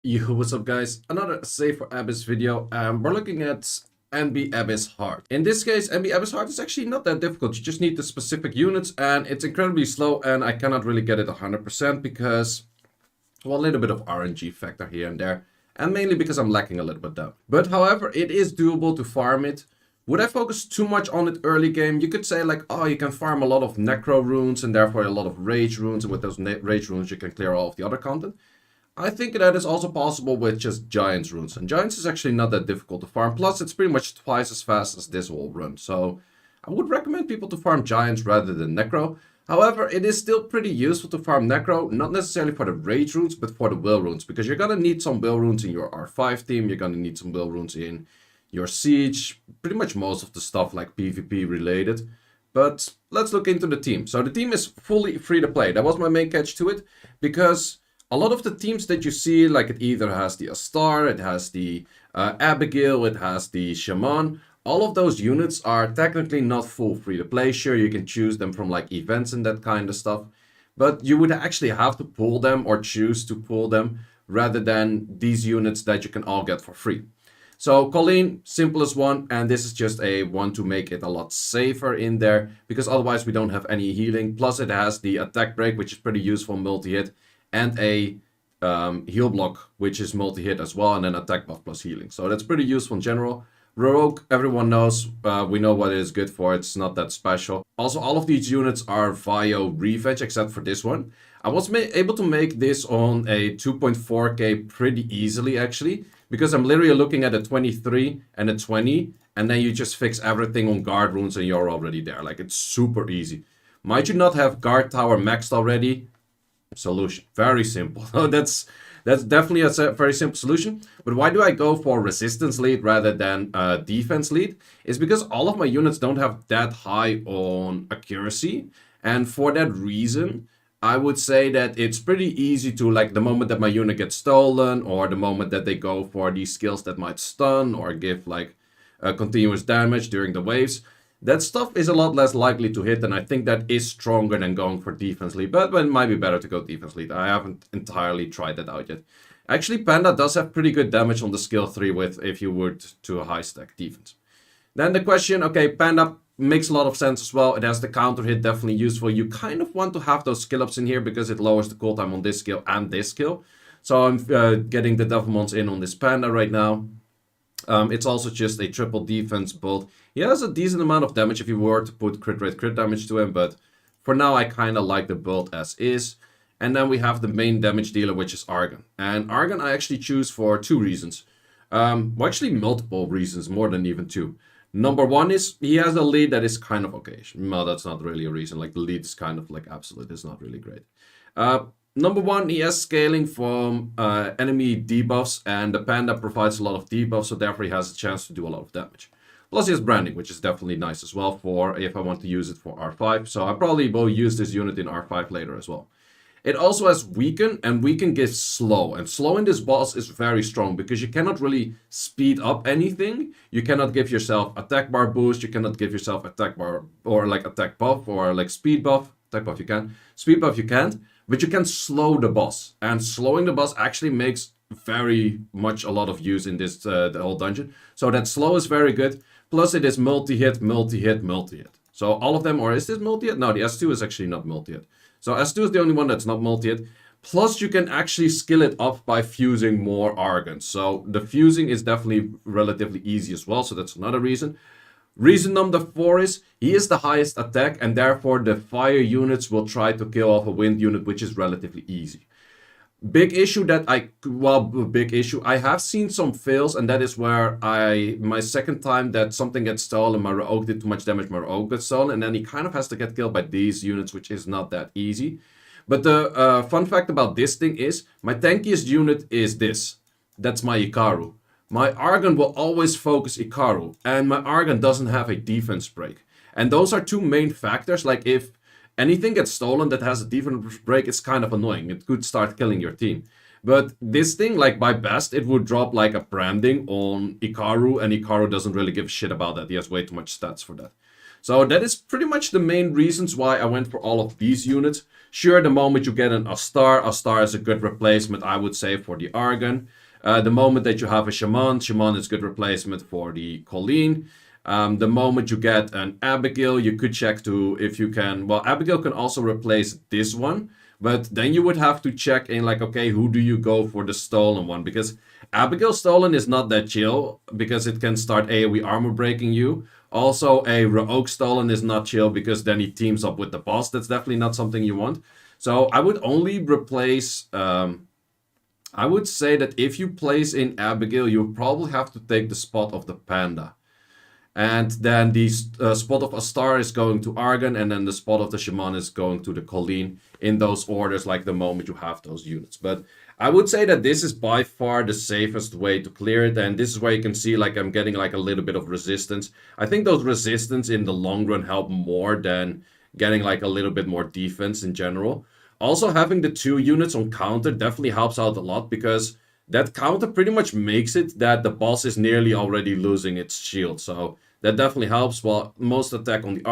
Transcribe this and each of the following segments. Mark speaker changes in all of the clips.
Speaker 1: Yo, what's up guys? Another Save for Abyss video. We're looking at NB Abyss Heart. In this case, NB Abyss Heart is actually not that difficult. You just need the specific units and it's incredibly slow and I cannot really get it 100% because, well, a little bit of RNG factor here and there. And mainly because I'm lacking a little bit though. But however, it is doable to farm it. Would I focus too much on it early game? You could say like, oh, you can farm a lot of Necro runes and therefore a lot of Rage runes. And with those Rage runes, you can clear all of the other content. I think that is also possible with just Giants runes. And Giants is actually not that difficult to farm. Plus, it's pretty much twice as fast as this will run. So I would recommend people to farm Giants rather than Necro. However, it is still pretty useful to farm Necro. Not necessarily for the Rage runes, but for the Will runes. Because you're going to need some Will runes in your R5 team. You're going to need some Will runes in your Siege. Pretty much most of the stuff like PvP related. But let's look into the team. So the team is fully free to play. That was my main catch to it. Because a lot of the teams that you see, like it either has the Astar, it has the Abigail, it has the Shaman. All of those units are technically not full free to play. Sure, you can choose them from like events and that kind of stuff. But you would actually have to pull them or choose to pull them rather than these units that you can all get for free. So Colleen, simplest one, and this is just a one to make it a lot safer in there because otherwise we don't have any healing. Plus it has the attack break, which is pretty useful multi-hit, and a heal block, which is multi-hit as well, and then attack buff plus healing. So that's pretty useful in general. Rogue, everyone knows, we know what it is good for, it's not that special. Also, all of these units are Vio Revenge, except for this one. I was able to make this on a 2.4k pretty easily, actually, because I'm literally looking at a 23 and a 20, and then you just fix everything on guard runes and you're already there. Like, it's super easy. Might you not have guard tower maxed already? Solution. Very simple. that's definitely a very simple solution. But why do I go for resistance lead rather than defense lead? Is because all of my units don't have that high on accuracy. And for that reason, I would say that it's pretty easy to, like, the moment that my unit gets stolen or the moment that they go for these skills that might stun or give like continuous damage during the waves, that stuff is a lot less likely to hit, and I think that is stronger than going for defense lead. But it might be better to go defense lead. I haven't entirely tried that out yet. Actually, Panda does have pretty good damage on the skill 3 with if you would to a high stack defense. Then the question, okay, Panda makes a lot of sense as well. It has the counter hit, definitely useful. You kind of want to have those skill ups in here because it lowers the cooldown on this skill and this skill. So I'm getting the Devilmons in on this Panda right now. It's also just a triple defense build. He has a decent amount of damage if you were to put crit rate crit damage to him, but for now I kind of like the build as is. And then we have the main damage dealer, which is Argon. And Argon I actually choose for two reasons. Well, actually multiple reasons, more than even two. Number one is he has a lead that is kind of okay. No, that's not really a reason. Like the lead is kind of like absolute. It's not really great. Number one, he has scaling from enemy debuffs, and the Panda provides a lot of debuffs, so therefore he has a chance to do a lot of damage. Plus he has branding, which is definitely nice as well for if I want to use it for R5. So I probably will use this unit in R5 later as well. It also has weaken, and weaken gives slow. And slow in this boss is very strong because you cannot really speed up anything. You cannot give yourself attack bar boost. You cannot give yourself attack bar or like attack buff or like speed buff. Attack buff you can. Speed buff you can't. But you can slow the boss. And slowing the boss actually makes very much a lot of use in this the whole dungeon. So that slow is very good. Plus it is multi-hit, multi-hit, multi-hit. So all of them, or is this multi-hit? No, the S2 is actually not multi-hit. So S2 is the only one that's not multi-hit. Plus you can actually skill it up by fusing more Argon. So the fusing is definitely relatively easy as well. So that's another reason. Reason number 4 is he is the highest attack, and therefore the fire units will try to kill off a wind unit, which is relatively easy. Big issue that I have seen some fails, and that is where my second time that something gets stolen, my Rogue did too much damage, my Rogue gets stolen, and then he kind of has to get killed by these units, which is not that easy. But the fun fact about this thing is, my tankiest unit is this. That's my Ikaru. My Argon will always focus Ikaru, and my Argon doesn't have a defense break. And those are two main factors. Like if anything gets stolen that has a defense break, it's kind of annoying. It could start killing your team. But this thing, like by best, it would drop like a branding on Ikaru, and Ikaru doesn't really give a shit about that. He has way too much stats for that. So that is pretty much the main reasons why I went for all of these units. Sure, the moment you get an Astar is a good replacement, I would say, for the Argon. The moment that you have a Shaman is a good replacement for the Colleen. The moment you get an Abigail, you could check to if you can. Well, Abigail can also replace this one, but then you would have to check in like, okay, who do you go for the stolen one? Because Abigail stolen is not that chill because it can start AoE armor breaking you. Also, a Rogue stolen is not chill because then he teams up with the boss. That's definitely not something you want. So I would only replace. I would say that if you place in Abigail, you probably have to take the spot of the Panda. And then the spot of Astar is going to Argon, and then the spot of the Shaman is going to the Colleen in those orders, like the moment you have those units. But I would say that this is by far the safest way to clear it, and this is where you can see like I'm getting like a little bit of resistance. I think those resistance in the long run help more than getting like a little bit more defense in general. Also, having the 2 units on counter definitely helps out a lot because that counter pretty much makes it that the boss is nearly already losing its shield. So that definitely helps. Well, most attack on the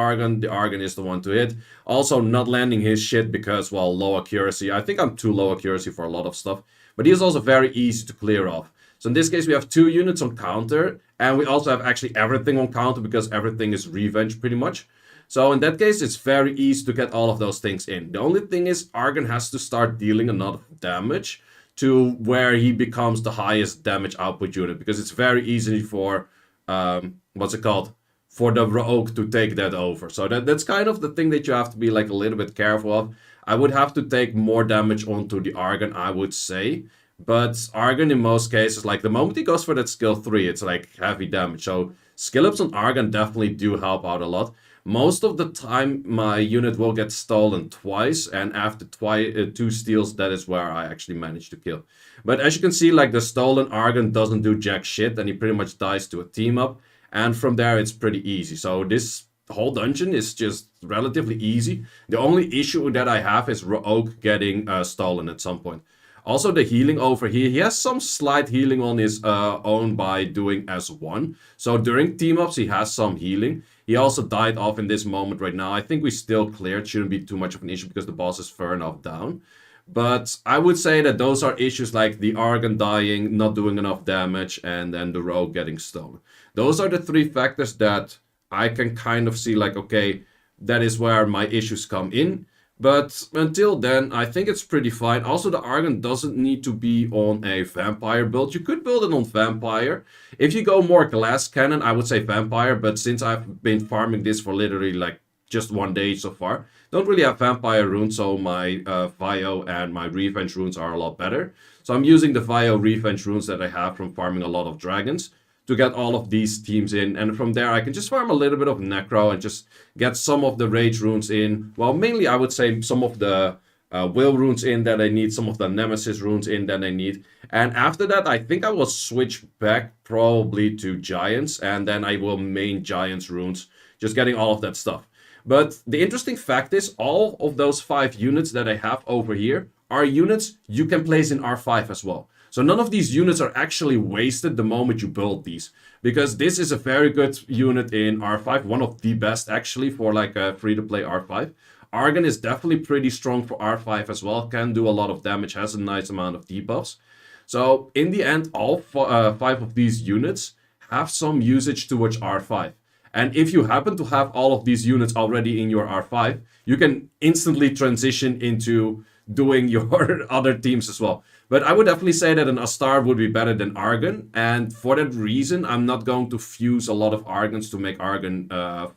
Speaker 1: Argon is the one to hit. Also, not landing his shit because, well, low accuracy. I think I'm too low accuracy for a lot of stuff. But he is also very easy to clear off. So in this case, we have 2 units on counter. And we also have actually everything on counter because everything is revenge pretty much. So in that case, it's very easy to get all of those things in. The only thing is Argon has to start dealing enough damage to where he becomes the highest damage output unit, because it's very easy for for the Rogue to take that over. So that's kind of the thing that you have to be like a little bit careful of. I would have to take more damage onto the Argon, I would say. But Argon in most cases, like the moment he goes for that skill 3, it's like heavy damage. So skill ups on Argon definitely do help out a lot. Most of the time, my unit will get stolen twice, and after 2 steals, that is where I actually manage to kill. But as you can see, like the stolen Argon doesn't do jack shit, and he pretty much dies to a team up. And from there, it's pretty easy. So this whole dungeon is just relatively easy. The only issue that I have is Rogue getting stolen at some point. Also, the healing over here, he has some slight healing on his own by doing S1. So during team-ups, he has some healing. He also died off in this moment right now. I think we still cleared. Shouldn't be too much of an issue because the boss is far enough down. But I would say that those are issues like the Argon dying, not doing enough damage, and then the Rogue getting stolen. Those are the 3 factors that I can kind of see like, okay, that is where my issues come in. But until then, I think it's pretty fine. Also, the Argon doesn't need to be on a Vampire build. You could build it on Vampire. If you go more Glass Cannon, I would say Vampire. But since I've been farming this for literally like just 1 day so far, don't really have Vampire runes, so my Vio and my Revenge runes are a lot better. So I'm using the Vio Revenge runes that I have from farming a lot of dragons to get all of these teams in, and from there I can just farm a little bit of Necro and just get some of the Rage runes in. Well, mainly I would say some of the Will runes in that I need, some of the Nemesis runes in that I need. And after that, I think I will switch back probably to Giants, and then I will main Giants runes, just getting all of that stuff. But the interesting fact is, all of those 5 units that I have over here are units you can place in R5 as well. So none of these units are actually wasted the moment you build these, because this is a very good unit in R5, one of the best actually for like a free-to-play R5. Argon is definitely pretty strong for R5 as well, can do a lot of damage, has a nice amount of debuffs. So in the end, all 5 of these units have some usage towards R5. And if you happen to have all of these units already in your R5, you can instantly transition into doing your other teams as well. But I would definitely say that an Astar would be better than Argon. And for that reason, I'm not going to fuse a lot of Argons to make Argon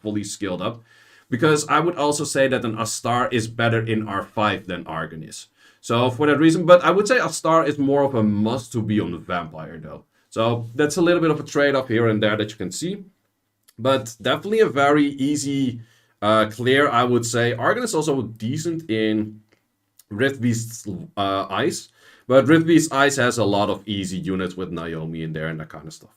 Speaker 1: fully skilled up. Because I would also say that an Astar is better in R5 than Argon is. So for that reason, but I would say Astar is more of a must to be on the Vampire though. So that's a little bit of a trade-off here and there that you can see. But definitely a very easy clear, I would say. Argon is also decent in Rift Beast's Ice. But Rift Beast's Ice has a lot of easy units with Naomi in there and that kind of stuff.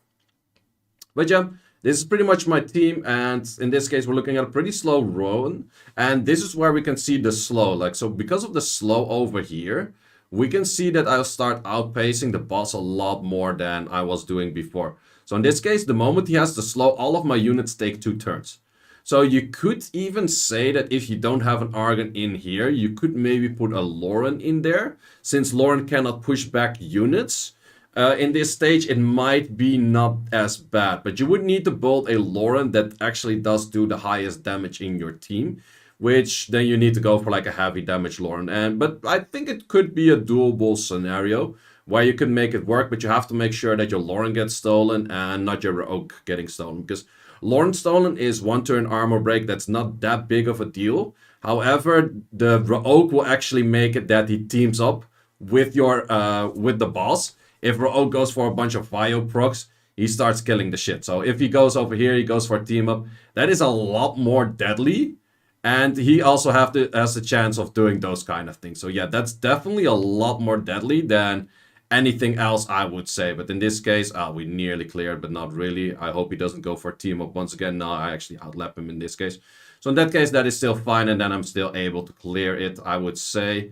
Speaker 1: But yeah, this is pretty much my team. And in this case, we're looking at a pretty slow run. And this is where we can see the slow. Like, so because of the slow over here, we can see that I'll start outpacing the boss a lot more than I was doing before. So in this case, the moment he has the slow, all of my units take 2 turns. So you could even say that if you don't have an Argon in here, you could maybe put a Lauren in there. Since Lauren cannot push back units in this stage, it might be not as bad. But you would need to build a Lauren that actually does do the highest damage in your team, which then you need to go for like a heavy damage Lauren. But I think it could be a doable scenario where you can make it work, but you have to make sure that your Lauren gets stolen and not your Rogue getting stolen, because Lauren stolen is 1 turn armor break. That's not that big of a deal. However, the Rogue will actually make it that he teams up with your with the boss. If Rogue goes for a bunch of Vio procs, he starts killing the shit. So if he goes over here, he goes for a team up. That is a lot more deadly. And he also has the chance of doing those kind of things. So yeah, that's definitely a lot more deadly than anything else, I would say. But in this case, we nearly cleared, but not really. I hope he doesn't go for a team up once again. No, I actually outlap him in this case. So in that case, that is still fine. And then I'm still able to clear it, I would say.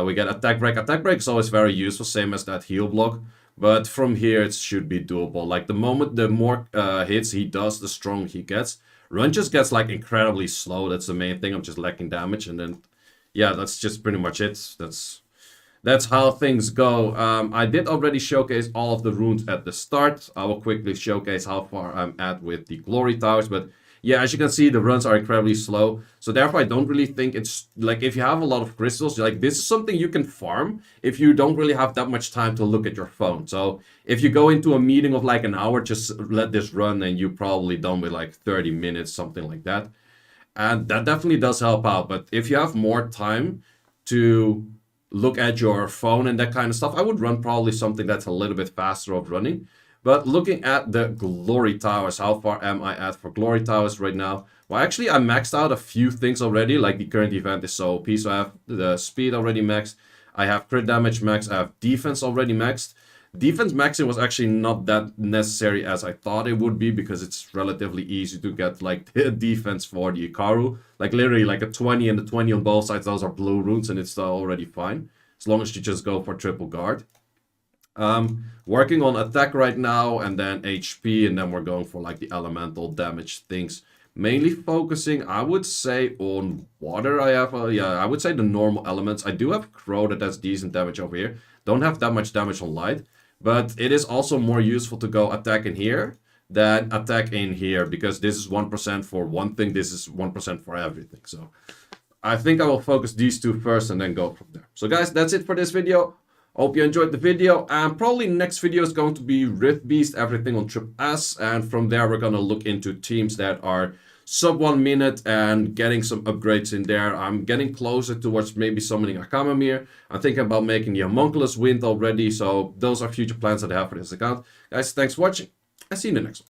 Speaker 1: We get attack break. Attack break is always very useful, same as that heal block. But from here, it should be doable. Like the moment the more hits he does, the stronger he gets. Run just gets like incredibly slow. That's the main thing. I'm just lacking damage. And then, yeah, that's just pretty much it. That's how things go. I did already showcase all of the runes at the start. I will quickly showcase how far I'm at with the glory towers. But yeah, as you can see, the runs are incredibly slow. So therefore, I don't really think it's like if you have a lot of crystals, like this is something you can farm if you don't really have that much time to look at your phone. So if you go into a meeting of like an hour, just let this run and you're probably done with like 30 minutes, something like that. And that definitely does help out. But if you have more time to look at your phone and that kind of stuff, I would run probably something that's a little bit faster of running. But looking at the glory towers, how far am I at for glory towers right now? Well, actually, I maxed out a few things already, like the current event is so OP. So I have the speed already maxed. I have crit damage maxed. I have defense already maxed. Defense maxing was actually not that necessary as I thought it would be, because it's relatively easy to get like the defense for the Ikaru. Like literally like a 20 and a 20 on both sides. Those are blue runes and it's already fine. As long as you just go for triple guard. Working on attack right now and then HP, and then we're going for like the elemental damage things. Mainly focusing, I would say, on water. I have, I would say the normal elements. I do have Crow that has decent damage over here. Don't have that much damage on light. But it is also more useful to go attack in here than attack in here, because this is 1% for one thing, this is 1% for everything. So I think I will focus these two first and then go from there. So guys, that's it for this video. Hope you enjoyed the video, and probably next video is going to be Rift Beast, everything on Trip S, and from there we're going to look into teams that are sub 1 minute and getting some upgrades in there. I'm getting closer towards maybe summoning a Kamamir. I'm thinking about making the Homunculus Wind already, so those are future plans that I have for this account. Guys, thanks for watching. I'll see you in the next one.